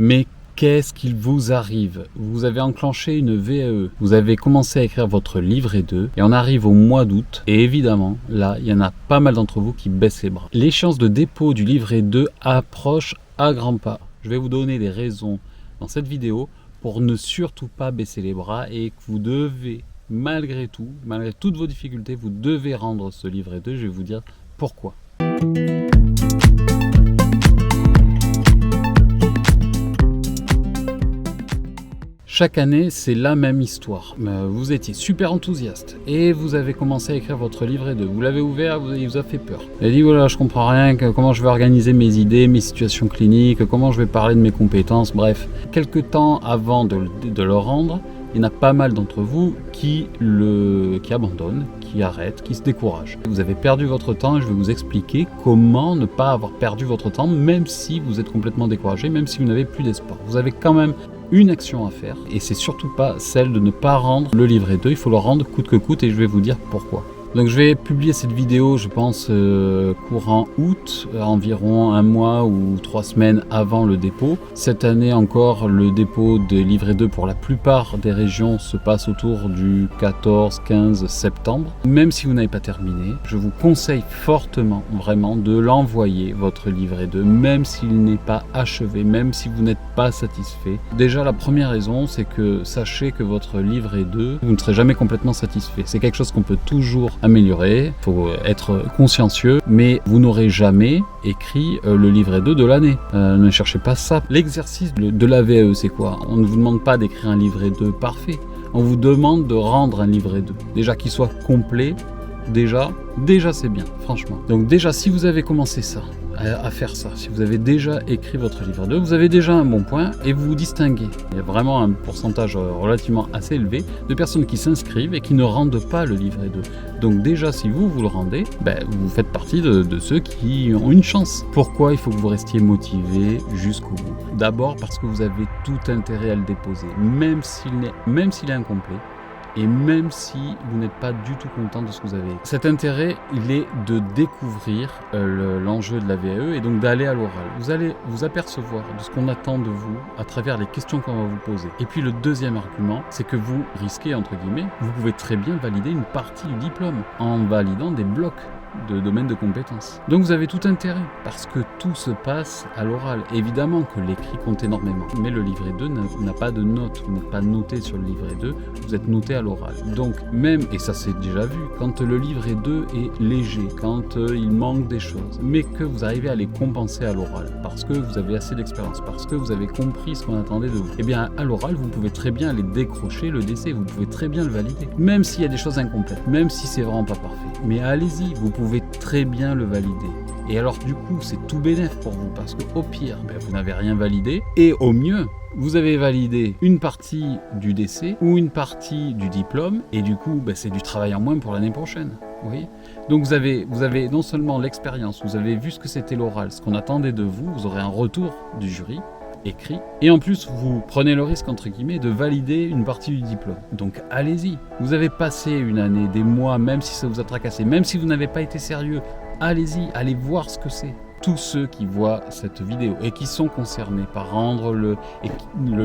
Mais qu'est-ce qu'il vous arrive? Vous avez enclenché une VAE, vous avez commencé à écrire votre livret 2 et on arrive au mois d'août et évidemment, là, il y en a pas mal d'entre vous qui baissent les bras. L'échéance de dépôt du livret 2 approche à grands pas. Je vais vous donner des raisons dans cette vidéo pour ne surtout pas baisser les bras et que vous devez, malgré tout, malgré toutes vos difficultés, vous devez rendre ce livret 2. Je vais vous dire pourquoi. Chaque année, c'est la même histoire. Vous étiez super enthousiaste et vous avez commencé à écrire votre livret 2. Vous l'avez ouvert, il vous a fait peur. Vous avez dit, voilà, je comprends rien, comment je vais organiser mes idées, mes situations cliniques, comment je vais parler de mes compétences, bref. Quelques temps avant de le rendre, il y en a pas mal d'entre vous qui abandonnent, qui arrêtent, qui se découragent. Vous avez perdu votre temps et je vais vous expliquer comment ne pas avoir perdu votre temps, même si vous êtes complètement découragé, même si vous n'avez plus d'espoir. Vous avez quand même une action à faire et c'est surtout pas celle de ne pas rendre le livret 2, il faut le rendre coûte que coûte et je vais vous dire pourquoi. Donc je vais publier cette vidéo, je pense, courant août, environ un mois ou 3 semaines avant le dépôt. Cette année encore, le dépôt des livrets 2 pour la plupart des régions se passe autour du 14-15 septembre. Même si vous n'avez pas terminé, je vous conseille fortement, vraiment, de l'envoyer, votre livret 2, même s'il n'est pas achevé, même si vous n'êtes pas satisfait. Déjà, la première raison, c'est que sachez que votre livret 2, vous ne serez jamais complètement satisfait. C'est quelque chose qu'on peut toujours améliorer, il faut être consciencieux, mais vous n'aurez jamais écrit le livret 2 de l'année. Ne cherchez pas ça. L'exercice de la VAE, c'est quoi? On ne vous demande pas d'écrire un livret 2 parfait, on vous demande de rendre un livret 2. Déjà qu'il soit complet, déjà c'est bien, franchement. Donc déjà, si vous avez commencé ça, à faire ça, si vous avez déjà écrit votre livre 2, vous avez déjà un bon point et vous vous distinguez. Il y a vraiment un pourcentage relativement assez élevé de personnes qui s'inscrivent et qui ne rendent pas le livret 2. Donc déjà, si vous le rendez, vous faites partie de ceux qui ont une chance. Pourquoi il faut que vous restiez motivé jusqu'au bout? D'abord parce que vous avez tout intérêt à le déposer, même s'il est incomplet. Et même si vous n'êtes pas du tout content de ce que vous avez. Cet intérêt, il est de découvrir l'enjeu de la VAE et donc d'aller à l'oral. Vous allez vous apercevoir de ce qu'on attend de vous à travers les questions qu'on va vous poser. Et puis le deuxième argument, c'est que vous risquez, entre guillemets, vous pouvez très bien valider une partie du diplôme en validant des blocs de domaine de compétences. Donc vous avez tout intérêt, parce que tout se passe à l'oral. Évidemment que l'écrit compte énormément, mais le livret 2 n'a pas de notes, vous n'êtes pas noté sur le livret 2, vous êtes noté à l'oral. Donc même, et ça c'est déjà vu, quand le livret 2 est léger, quand il manque des choses, mais que vous arrivez à les compenser à l'oral, parce que vous avez assez d'expérience, parce que vous avez compris ce qu'on attendait de vous, et bien à l'oral, vous pouvez très bien aller décrocher le décès, vous pouvez très bien le valider, même s'il y a des choses incomplètes, même si c'est vraiment pas parfait. Mais allez-y, vous pouvez très bien le valider. Et alors du coup, c'est tout bénef pour vous, parce qu'au pire, vous n'avez rien validé, et au mieux, vous avez validé une partie du décès ou une partie du diplôme, et du coup, c'est du travail en moins pour l'année prochaine. Vous voyez ? Donc vous avez non seulement l'expérience, vous avez vu ce que c'était l'oral, ce qu'on attendait de vous, vous aurez un retour du jury, écrit, et en plus vous prenez le risque entre guillemets de valider une partie du diplôme. Donc allez-y, vous avez passé une année, des mois, même si ça vous a tracassé, même si vous n'avez pas été sérieux, allez-y, allez voir ce que c'est. Tous ceux qui voient cette vidéo et qui sont concernés par rendre le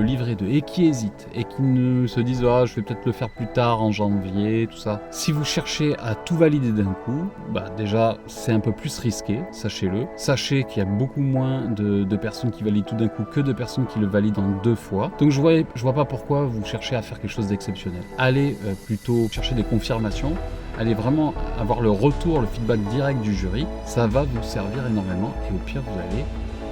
livret 2 et qui hésitent et qui ne se disent je vais peut-être le faire plus tard en janvier, tout ça. Si vous cherchez à tout valider d'un coup, déjà c'est un peu plus risqué, sachez-le. Sachez qu'il y a beaucoup moins de personnes qui valident tout d'un coup que de personnes qui le valident en 2 fois. Donc je vois pas pourquoi vous cherchez à faire quelque chose d'exceptionnel. Allez plutôt chercher des confirmations. Allez vraiment avoir le retour, le feedback direct du jury, ça va vous servir énormément et au pire vous allez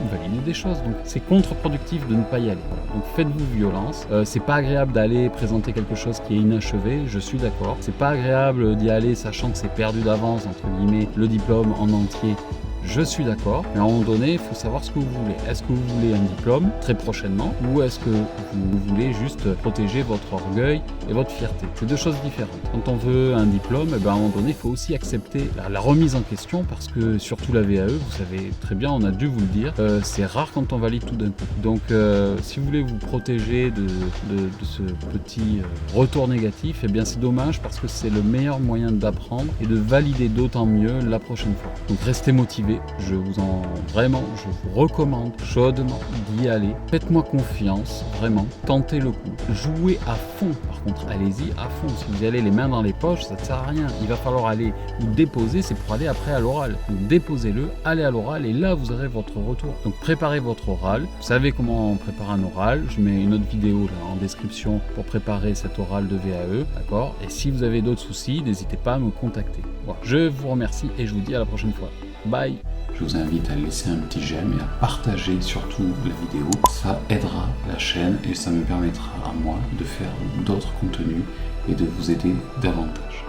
valider des choses. Donc c'est contre-productif de ne pas y aller. Voilà. Donc faites-vous violence. C'est pas agréable d'aller présenter quelque chose qui est inachevé, je suis d'accord. C'est pas agréable d'y aller sachant que c'est perdu d'avance, entre guillemets, le diplôme en entier. Je suis d'accord, mais à un moment donné, il faut savoir ce que vous voulez. Est-ce que vous voulez un diplôme très prochainement ou est-ce que vous voulez juste protéger votre orgueil et votre fierté? C'est 2 choses différentes. Quand on veut un diplôme, à un moment donné, il faut aussi accepter la remise en question parce que surtout la VAE, vous savez très bien, on a dû vous le dire, c'est rare quand on valide tout d'un coup. Donc si vous voulez vous protéger de ce petit retour négatif, c'est dommage parce que c'est le meilleur moyen d'apprendre et de valider d'autant mieux la prochaine fois. Donc restez motivés. vais. Vraiment, je vous recommande chaudement d'y aller. Faites-moi confiance, vraiment. Tentez le coup. Jouez à fond. Par contre, allez-y à fond. Si vous y allez les mains dans les poches, ça ne sert à rien. Il va falloir aller vous déposer. C'est pour aller après à l'oral. Donc déposez-le, allez à l'oral et là vous aurez votre retour. Donc préparez votre oral. Vous savez comment préparer un oral. Je mets une autre vidéo là, en description pour préparer cet oral de VAE. D'accord? Et si vous avez d'autres soucis, n'hésitez pas à me contacter. Voilà. Je vous remercie et je vous dis à la prochaine fois. Bye. Je vous invite à laisser un petit j'aime et à partager surtout la vidéo. Ça aidera la chaîne et ça me permettra à moi de faire d'autres contenus et de vous aider davantage.